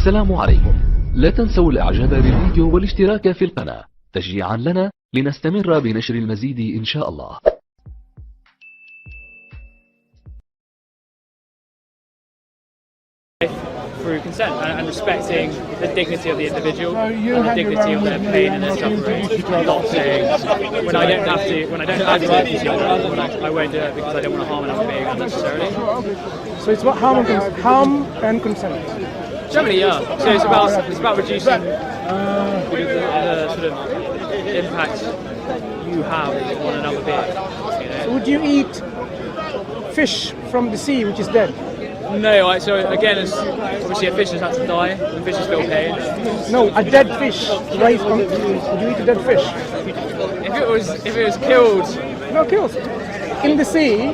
السلام عليكم. لا تنسوا الاعجاب بالفيديو والاشتراك في القناة تشجيعا لنا لنستمر بنشر المزيد ان شاء الله. Through consent and respecting the dignity of the individual and the dignity of their pain and their suffering. Not saying when I don't have to consume it, I won't do it because I don't want to harm another being unnecessarily. So it's about harm and consent. Generally, yeah. So it's about reducing the sort of impact you have on another being. You know? So would you eat fish from the sea which is dead? No, so again, it's obviously a fish has had to die, the fish is still pain. No, a dead fish. Would you eat a dead fish? If it was killed. No, killed. In the sea,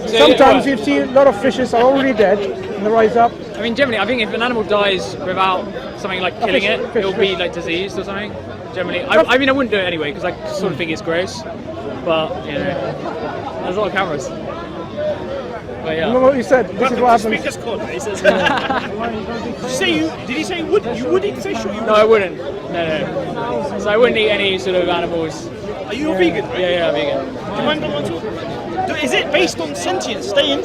sometimes you see a lot of fishes are already dead and they rise up. I mean, generally, I think if an animal dies without something like killing it'll be like diseased or something. Generally, I mean, I wouldn't do it anyway because I sort of think it's gross. But you know, there's a lot of cameras. But yeah. You know what you said? This is what happens. Speaker's called, he says. Did you say you would eat fish or you No, I wouldn't. No. So I wouldn't eat any sort of animals. Are you a vegan? Right? Yeah, I'm vegan. Do you mind not to talk? Is it based on sentience? Stay in.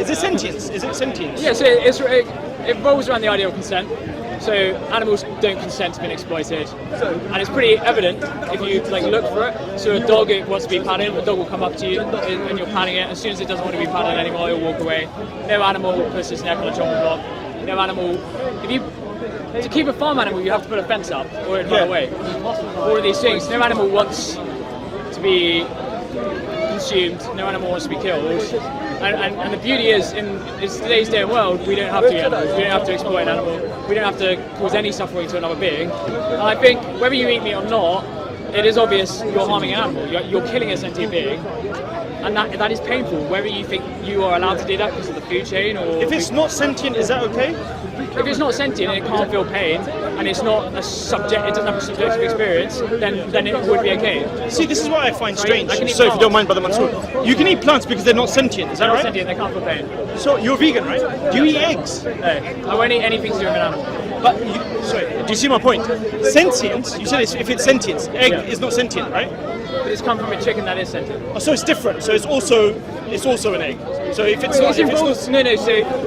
Is it sentience? Is it sentience? Yeah, so it revolves around the idea of consent. So animals don't consent to being exploited, and it's pretty evident if you look for it. So a dog, it wants to be patted, the dog will come up to you and you're patting it. As soon as it doesn't want to be patted anymore, it'll walk away. No animal puts its neck on a chopping block. No animal. To keep a farm animal, you have to put a fence up or it'll run away. All of these things. No animal wants to be consumed. No animal wants to be killed. And the beauty is, in today's day and world, we don't have to eat animals. We don't have to exploit an animal. We don't have to cause any suffering to another being. And I think whether you eat meat or not, it is obvious you're harming an animal. You're killing a sentient being. And that is painful, whether you think you are allowed to do that because of the food chain or... If it's not sentient, is that okay? If it's not sentient and it can't feel pain, and it's not a it doesn't have a subjective experience, then it would be okay. See, this is what I find strange. So if you don't mind, Brother Mansour, you can eat plants because they're not sentient, is that right? They're not sentient, they can't feel pain. So you're vegan, right? Do you eat eggs? No, I won't eat anything to do with an animal. But, do you see my point? Sentience, you said if it's sentience, egg is not sentient, right? But it's come from a chicken that is sentient. Oh, so it's different, so it's also an egg. So if it's not...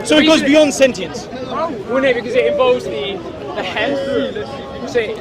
So it goes beyond sentience? Well, no, because it involves the hen.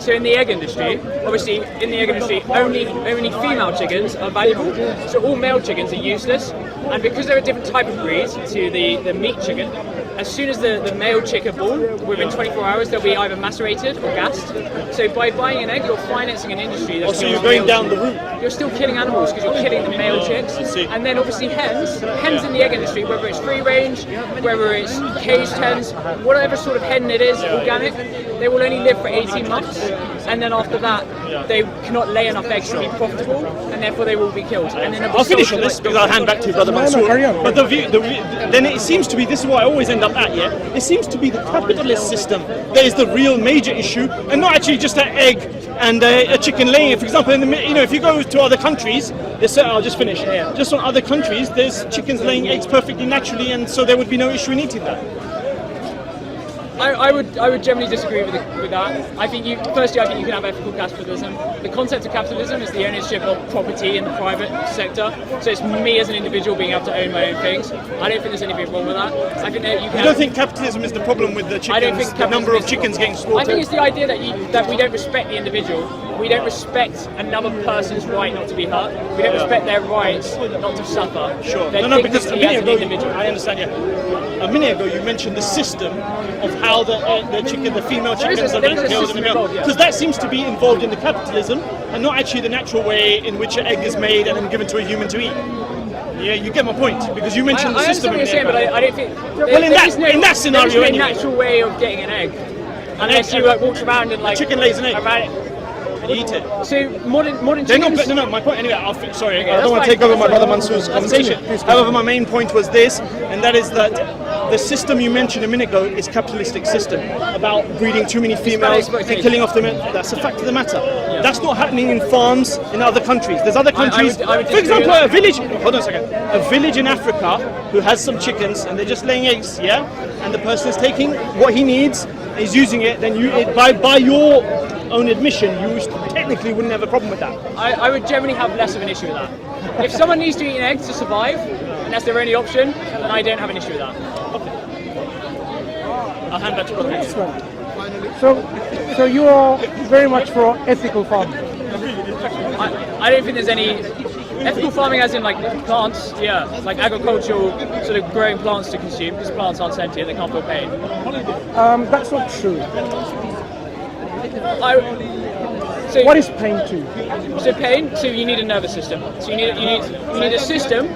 So in the egg industry, obviously in the egg industry, only female chickens are valuable. So all male chickens are useless. And because they're a different type of breed to the meat chicken, as soon as the male chick are born, within 24 hours they'll be either macerated or gassed. So by buying an egg, you're financing an industry that's... so you're going down the route? You're still killing animals because you're killing the male chicks. And then obviously hens in the egg industry, whether it's free range, whether it's caged hens, whatever sort of hen it is, organic, they will only live for 18 months. And then after that, they cannot lay enough eggs to be profitable, and therefore they will be killed. And then I'll finish on this because I'll hand back to Brother Mansour. But then it seems to be, this is what I always end up at, yeah? It seems to be the capitalist system that is the real major issue, and not actually just an egg and a chicken laying. For example, if you go to other countries, I'll just finish. Just on other countries, there's chickens laying eggs perfectly naturally, and so there would be no issue in eating that. I would generally disagree with that. I think you can have ethical capitalism. The concept of capitalism is the ownership of property in the private sector. So it's me as an individual being able to own my own things. I don't think there's anything wrong with that. I think that you don't think capitalism is the problem with the chickens? I don't think the number of chickens getting slaughtered. I think it's the idea that we don't respect the individual. We don't respect another person's right not to be hurt. We don't respect their rights not to suffer. Sure. No, because a minute ago, I understand, yeah. A minute ago you mentioned the system of how the female chickens are being killed in the male. Because that seems to be involved in the capitalism and not actually the natural way in which an egg is made and then given to a human to eat. Yeah, you get my point, because you mentioned the system. I understand what you're saying, but I don't think... Well, in that scenario there's no natural way of getting an egg. Unless you walk around and a chicken lays an egg. And you eat it. So modern chickens... No, my point anyway, sorry, I don't want to take over my Brother Mansour's conversation. However, my main point was this, and that is that the system you mentioned a minute ago is capitalistic system about breeding too many females and killing off the men. That's a fact of the matter. Yeah. That's not happening in farms in other countries. There's other countries. I would for example, a village. Hold on a second. A village in Africa who has some chickens and they're just laying eggs, yeah, and the person is taking what he needs is using it, then by your own admission, you technically wouldn't have a problem with that. I would generally have less of an issue with that. If someone needs to eat an egg to survive, and that's their only option, then I don't have an issue with that. Okay. I'll hand back to Brother. Excellent. So you are very much for ethical farming. I don't think there's any ethical farming as in like plants, yeah, like agricultural sort of growing plants to consume, because plants aren't sentient, they can't feel pain. That's not true. So what is pain to? So pain, so you need a nervous system. So you need a system.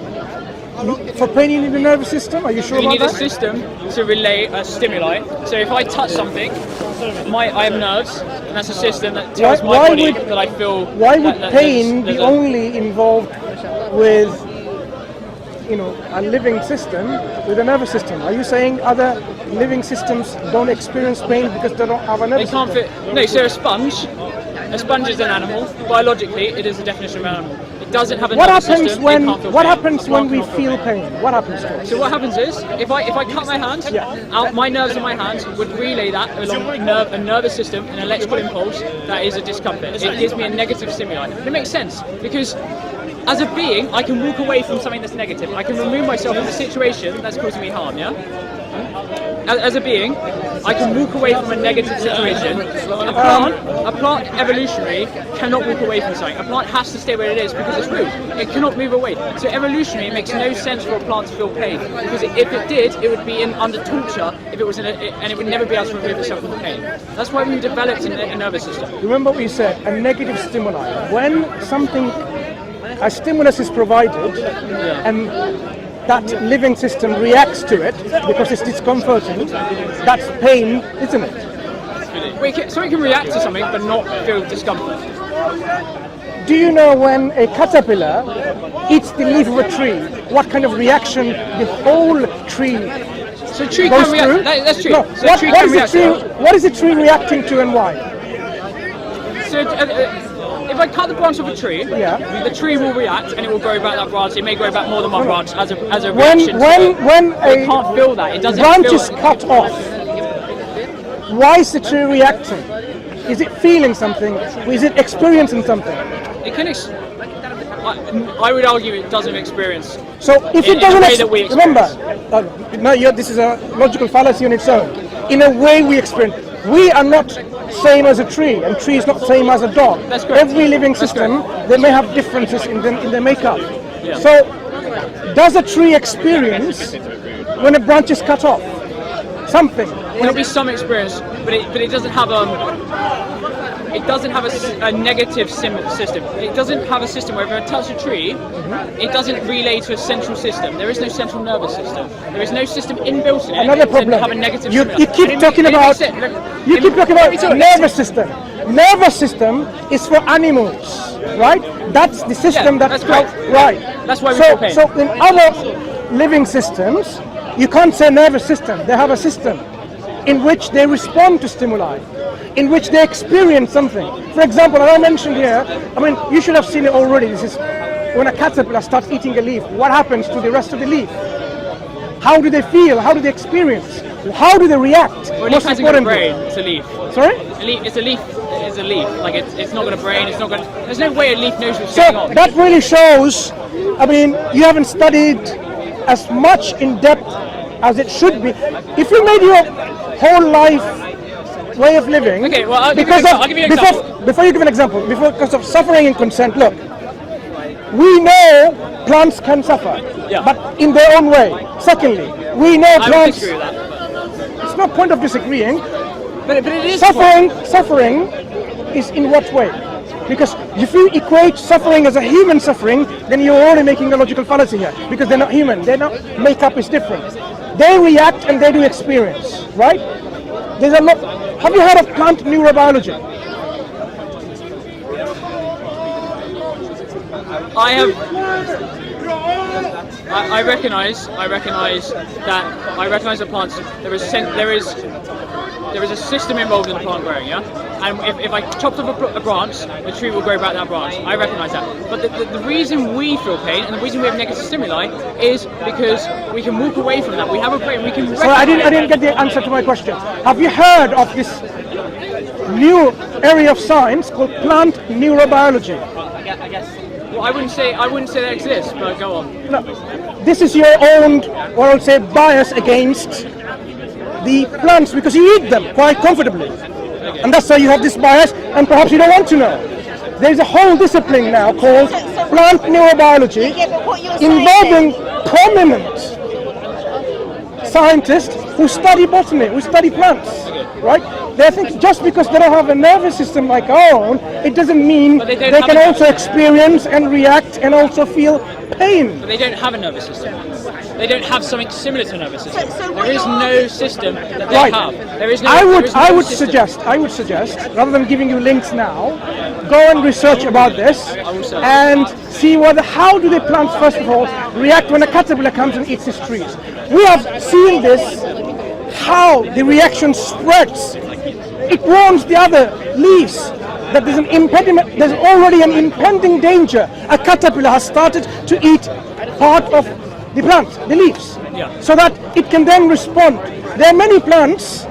For pain you need a nervous system? Are you sure about that? You need a system to relay a stimuli. So if I touch something, I have nerves, and that's a system that tells my body that I feel. Why would pain be only involved with, a living system with a nervous system? Are you saying other living systems don't experience pain because they don't have a nervous system? They can't fit. No, so a sponge is an animal. Biologically, it is the definition of an animal. It doesn't have a nervous system. What happens when we feel pain? What happens to us? So what happens is, if I cut my hand, my nerves in my hand would relay that along a nervous system, an electrical impulse that is a discomfort. It gives me a negative stimuli. And it makes sense because as a being, I can walk away from something that's negative. I can remove myself from a situation that's causing me harm. Yeah. As a being, I can walk away from a negative situation. A plant evolutionary cannot walk away from something. A plant has to stay where it is because it's root. It cannot move away. So evolutionary, it makes no sense for a plant to feel pain, because if it did, it would be under torture if it was and it would never be able to remove itself from pain. That's why we developed a nervous system. Remember what you said, a negative stimuli. When a stimulus is provided, and that living system reacts to it because it's discomforting, that's pain, isn't it? So it can react to something but not feel discomfort. Do you know when a caterpillar eats the leaf of a tree, what kind of reaction the whole tree So tree goes can react. through? That's true. No, So what is the tree reacting to and why? So if I cut the branch of a tree, the tree will react and it will grow back that branch. It may grow back more than one branch as a reaction. When it can't feel that. It doesn't branch feel is cut off, why is the tree reacting? Is it feeling something? Is it experiencing something? It can. I would argue it doesn't experience. So if it doesn't, remember, this is a logical fallacy on its own. In a way, we experience. We are not same as a tree, and tree is not same as a dog. That's correct. Every living system, they may have differences in their makeup. Yeah. So, does a tree experience when a branch is cut off? Something. There'll be some experience, but it doesn't have a negative system. It doesn't have a system where if I touch a tree, it doesn't relay to a central system. There is no central nervous system. There is no system inbuilt in it. Another problem. Have a negative You keep talking about nervous system. Nervous system is for animals, right? That's the system that's correct. Right. That's why we feel pain. So in other living systems, you can't say nervous system. They have a system in which they respond to stimuli, in which they experience something. For example, as I mentioned here, you should have seen it already. This is when a caterpillar starts eating a leaf. What happens to the rest of the leaf? How do they feel? How do they experience? How do they react? Well, a leaf hasn't got a brain. It's a leaf. Sorry? It's a leaf. It's a leaf. Like it's not got a brain. It's not got. There's no way a leaf knows what's going on. So that really shows. You haven't studied as much in depth as it should be. If you made your whole life way of living, okay, well, I'll give you an example. Before you give an example, because of suffering and consent, look, we know plants can suffer, but in their own way. Secondly, we know plants. I would disagree with that. It's no point of disagreeing. But it is suffering is in what way? Because if you equate suffering as a human suffering, then you're only making a logical fallacy here. Because they're not human. Their makeup is different. They react and they do experience, right? There's a lot. Have you heard of plant neurobiology? I have. I recognise that plants. There is a system involved in the plant growing. Yeah. and if I chopped off a branch, the tree will grow back that branch. I recognise that. But the reason we feel pain and the reason we have negative stimuli is because we can walk away from that. We have a brain. We can. So I didn't get the answer to my question. Have you heard of this new area of science called plant neurobiology? I guess. Well, I wouldn't say that exists, but go on. No, this is your own, or I would say, bias against the plants because you eat them quite comfortably, and that's why you have this bias. And perhaps you don't want to know. There's a whole discipline now called plant neurobiology, involving prominent scientists who study botany, who study plants, right? They think just because they don't have a nervous system like our own, it doesn't mean they can also experience and react and also feel pain. But they don't have a nervous system. They don't have something similar to a nervous system. There is no system that they have. There is no. I would suggest, rather than giving you links now, go and research about this and see how do the plants first of all react when a caterpillar comes and eats these trees. We have seen this, how the reaction spreads. It warns the other leaves that there's an impediment, there's already an impending danger. A caterpillar has started to eat part of the plant, the leaves, so that it can then respond. There are many plants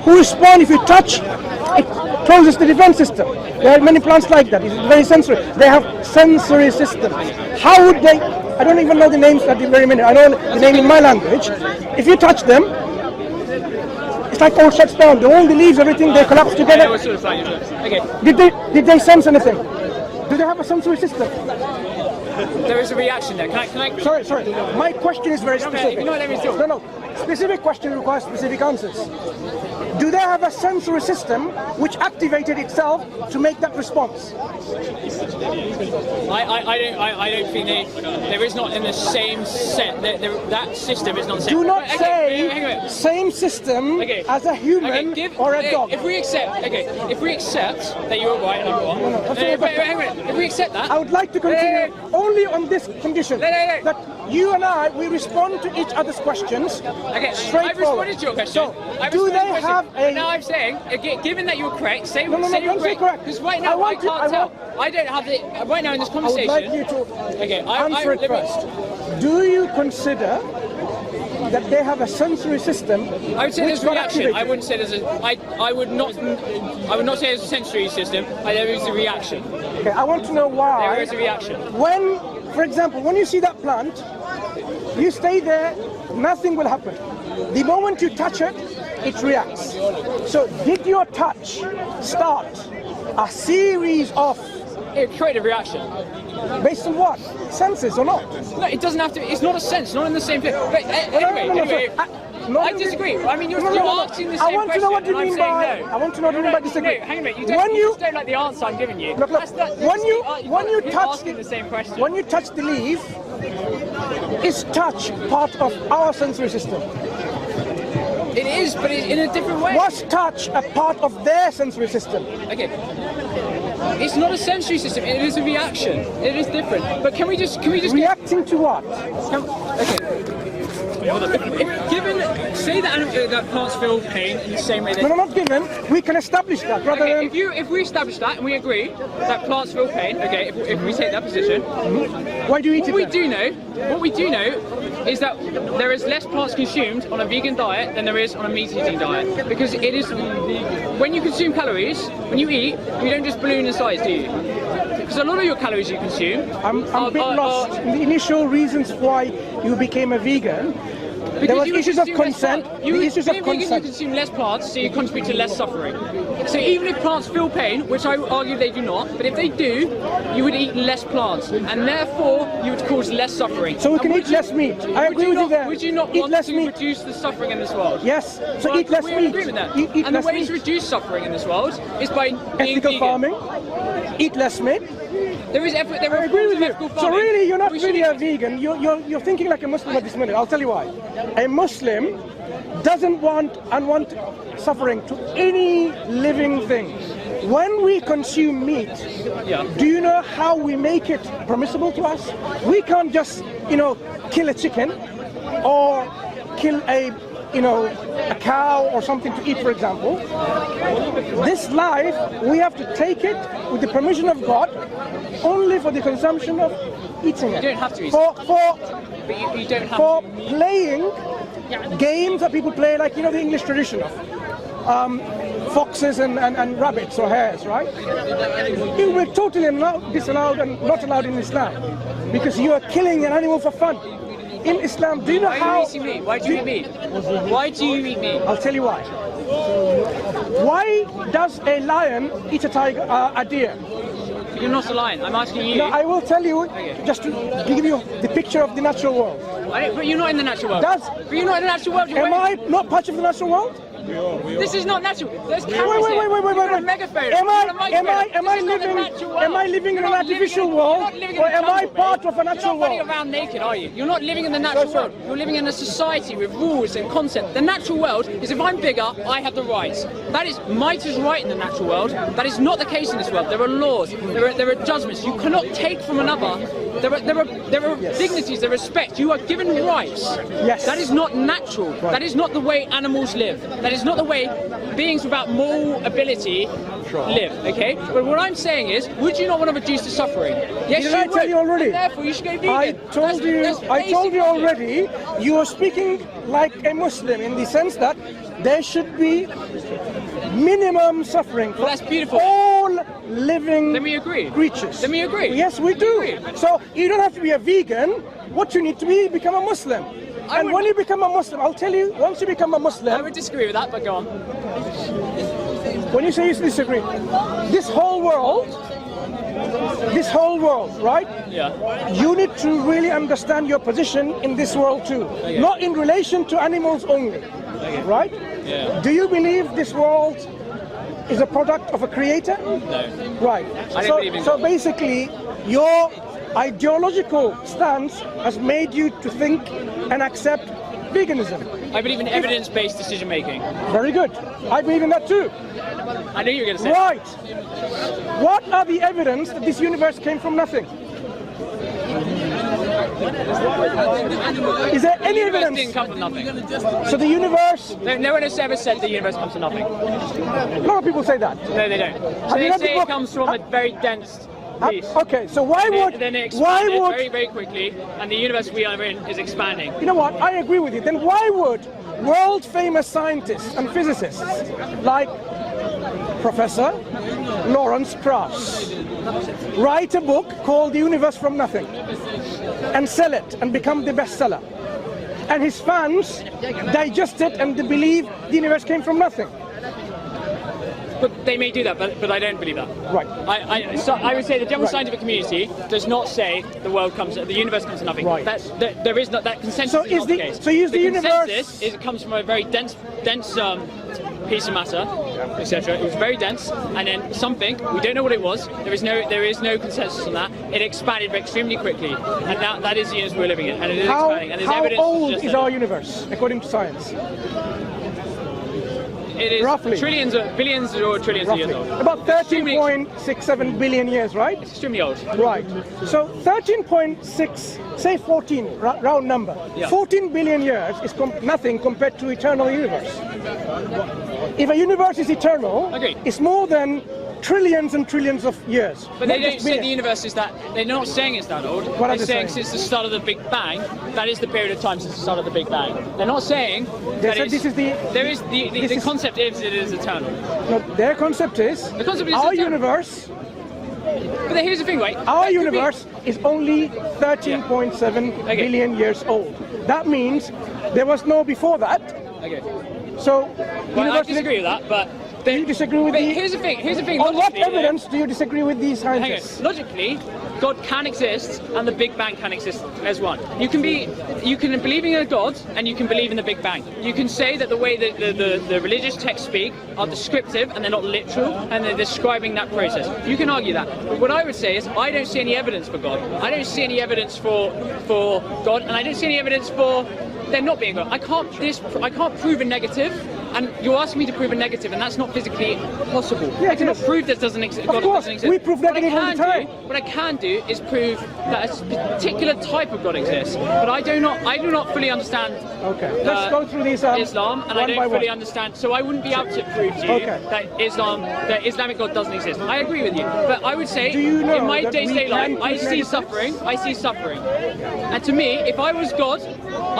who respond if you touch, it closes the defense system. There are many plants like that. It's very sensory. They have sensory systems. How would they? I don't even know the names at the very minute. I know the name in my language. If you touch them, it's like all shuts down. All the leaves, everything, they collapse together. Okay. Did they sense anything? Do they have a sensory system? There is a reaction there. Can I? Sorry. My question is very specific. You know what I mean? No. Specific question requires specific answers. Do they have a sensory system which activated itself to make that response? I don't think there is not in the same set. That system is not the same. Do not say same system as a human or a dog. If we accept that you are right and I'm wrong. If we accept that, I would like to continue only on this condition that you and we respond to each other's questions. I've responded to your question. So, do they have a? Now I'm saying, given that you're correct, say don't say correct. Because right now I can't tell. I don't have the right now in this conversation. I would like you to answer it first. Do you consider that they have a sensory system? I would say there's a reaction. I wouldn't say there's a. I would not say there's a sensory system. There is a reaction. Okay, I want to know why. There is a reaction. When, for example, when you see that plant, you stay there, nothing will happen. The moment you touch it, it reacts. So, did your touch start a series of? It created a reaction. Based on what? Senses or not? No, it doesn't have to. It's not a sense. Not in the same thing. But anyway. I disagree. I mean, you're asking the same question. I want to know what you mean by. No. I want to know what you mean by disagree. No, hang on a minute. You just don't like the answer I'm giving you. Look. When you touch the same question. When you touch the leaf, is touch part of our sensory system? It is, but in a different way. Was touch a part of their sensory system? Okay. It's not a sensory system. It is a reaction. It is different. But can we just reacting to what? Say that plants feel pain in the same way. No, not given. We can establish that rather than. If we establish that and we agree that plants feel pain, if we take that position, why do you eat it? What we do know is that there is less plants consumed on a vegan diet than there is on a meat-eating diet, because it is when you consume calories, when you eat, you don't just balloon in size, do you? Because a lot of your calories you consume. I'm a bit lost in the initial reasons why you became a vegan. There was issues of consent. You consume less plants, so you contribute to less suffering. So even if plants feel pain, which I would argue they do not, but if they do, you would eat less plants, and therefore you would cause less suffering. So we can eat less meat. I agree with you there. Would you not want to reduce the suffering in this world? Yes. So eat less meat. We agree with that. And the way to reduce suffering in this world is by being ethical farming. Eat less meat. There is effort. There I agree with you. So really, you're not really a vegan. You're thinking like a Muslim at this minute. I'll tell you why. A Muslim doesn't want unwanted suffering to any living thing. When we consume meat, do you know how we make it permissible to us? We can't just, kill a chicken or kill a you know, a cow or something to eat, for example. This life, we have to take it with the permission of God, only for the consumption of eating it. You don't have to eat for But you don't have for to. playing games that people play, like, you know, the English tradition of foxes and rabbits or hares, right? It will totally disallowed and not allowed in Islam, because you are killing an animal for fun. In Islam, do you know how? Why do you eat meat? Why do you eat meat? I'll tell you why. Why does a lion eat a tiger, a deer? You're not a lion. I'm asking you. No, I will tell you, just to give you the picture of the natural world. But you're not in the natural world. But you're not in the natural world. Am I not part of the natural world? This is not natural. There's Wait, cameras here. wait. You're a megaphone. Am I living in an artificial world, or am I part of a natural You're not running world? around naked, are you? You're not living in the natural world. You're living in a society with rules and concepts. The natural world is, if I'm bigger, I have the rights. That is might is right in the natural world. That is not the case in this world. There are laws. There are judgments. You cannot take from another. There are dignities. There are respect. You are given rights. Yes. That is not natural. That is not the way animals live. That is not the way beings without moral ability live. Okay. But what I'm saying is, would you not want to reduce the suffering? Yes, Did you I tell would. you already? And therefore, you should go vegan. I told you That's already. You are speaking like a Muslim in the sense that there should be minimum suffering for Well, that's beautiful. all living Then we agree. creatures. Then we agree. Yes, we do. agree. So you don't have to be a vegan. What you need to be, become a Muslim. And would- when you become a Muslim, I'll tell you, once you become a I Muslim, would disagree with that, but go on. when you say you disagree, this whole world, right? Yeah. You need to really understand your position in this world too, not in relation to animals only, right? Yeah. Do you believe this world is a product of a creator? No. Right. I don't believe in So God. basically, your ideological stance has made you to think and accept veganism. I believe in evidence-based decision making. Very good. I believe in that too. I knew you were going to say. Right. What are the evidence that this universe came from nothing? Is there any The universe didn't evidence? come from nothing. So the universe, No one has ever said the universe comes from nothing. a lot of people say that. No, they don't. So Have you they read the say book? it comes from a very dense piece. Okay, so why Then it would, expanded very, very quickly, and the universe we are in is expanding. you know what, I agree with you. Then why would world famous scientists and physicists like Professor Lawrence Krauss write a book called The Universe from Nothing and sell it and become the bestseller? And his fans digest it and they believe the universe came from nothing. But they may do that, but I don't believe that. Right. I would say the general Right. scientific community does not say the universe comes from nothing. Right. There is not that consensus. So is is not the- the case. so is the universe- consensus is it comes from a very dense piece of matter, etc. It was very dense, and then something we don't know what it was. There is no consensus on that. It expanded extremely quickly, and now that is the universe we're living in, and it is expanding. And there's How evidence to old suggest is that our universe according to science? it is roughly? billions or trillions of years Roughly. old. About Extremely- 13.67 billion years, right? Extremely old. Right. So 13.6, say 14, round number. Yeah. 14 billion years is nothing compared to eternal universe. If a universe is eternal, Agreed. it's more than trillions and trillions of years. But not they don't just say the billions. universe is that. They're not saying it's that old. What are They're they saying saying? since the start of the Big Bang. That is the period of time since the start of the Big Bang. They're not saying They that said it's, this is the- There is this the is- concept is it is eternal. No, their concept is The concept is our eternal. universe. But here's the thing, right? Our That could be- universe is only 13.7 Okay. billion years old. That means there was no before that. Okay. So, Well, I universe- disagree with that, but Do you disagree with but the? here's the thing. Here's the thing. On what logically, yeah. evidence do you disagree with these Hang on. scientists? Logically, God can exist and the Big Bang can exist as one. You can believe in a God and you can believe in the Big Bang. You can say that the way that the religious texts speak are descriptive and they're not literal and they're describing that process. You can argue that. But what I would say is I don't see any evidence for God. I don't see any evidence for God, and I don't see any evidence for there not being God. I can't prove a negative, and you're asking me to prove a negative, and that's not physically possible. Yeah, I cannot yes. prove that doesn't exist. Of course, we prove negative all the time. What I can do is prove that a particular type of God exists, but I do not fully understand. Okay, let's go through these Islam, and I don't fully understand. So I wouldn't be able to prove to you that Islamic God doesn't exist. I agree with you, but I would say in my day-to-day life, I see suffering, and to me, if I was God,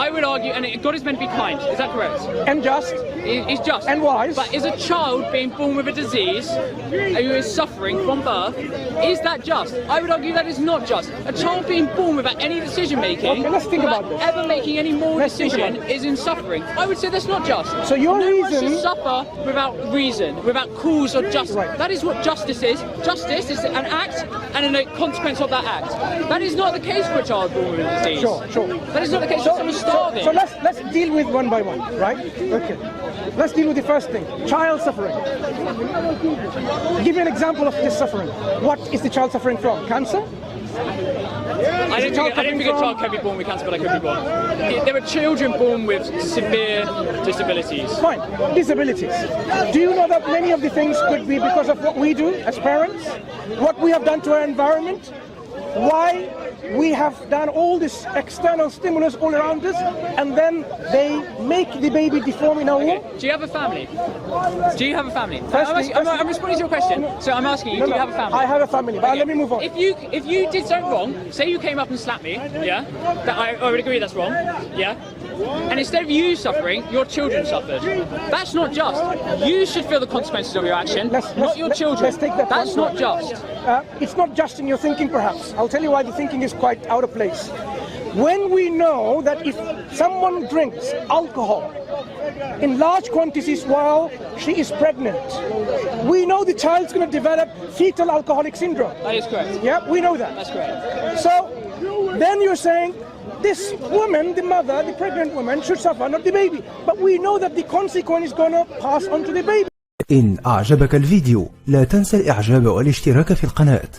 I would argue, and God is meant to be kind. Is that correct? And just. He's just. And wise. But is a child being born with a disease who is suffering from birth, is that just? I would argue that is not just. A child being born without any decision making, let's think about this. ever making any moral decision, is in suffering. I would say that's not just. So your no reason... one should suffer without reason, without cause or justice. Right. That is what justice is. Justice is an act and a consequence of that act. That is not the case for a child born with a disease. Sure. That is not the case for someone starving. So let's deal with one by one, right? Okay. Let's deal with the first thing, child suffering. Give me an example of this suffering. What is the child suffering from? Cancer? I don't think a child can be born with cancer, but I could be born. There are children born with severe disabilities. Fine, disabilities. Do you know that many of the things could be because of what we do as parents? What we have done to our environment? Why we have done all this external stimulus all around us, and then they make the baby deform in our womb? Do you have a family? Do you have a family? I'm responding to your question, so I'm asking you, do you have a family? I have a family, but let me move on. If you did something wrong, say you came up and slapped me, yeah, that I would agree that's wrong, yeah, and instead of you suffering, your children suffered. That's not just. You should feel the consequences of your action, not your children. Let's take that. That's not just. It's not just in your thinking, perhaps. I'll tell you why the thinking is quite out of place. When we know that if someone drinks alcohol in large quantities while she is pregnant, we know the child's going to develop fetal alcoholic syndrome. That is correct. Yeah, we know that. That's correct. So then you're saying this woman, the mother, the pregnant woman, should suffer, not the baby. But we know that the consequence is going to pass on to the baby. إن أعجبك الفيديو لا تنسى الإعجاب والاشتراك في القناة.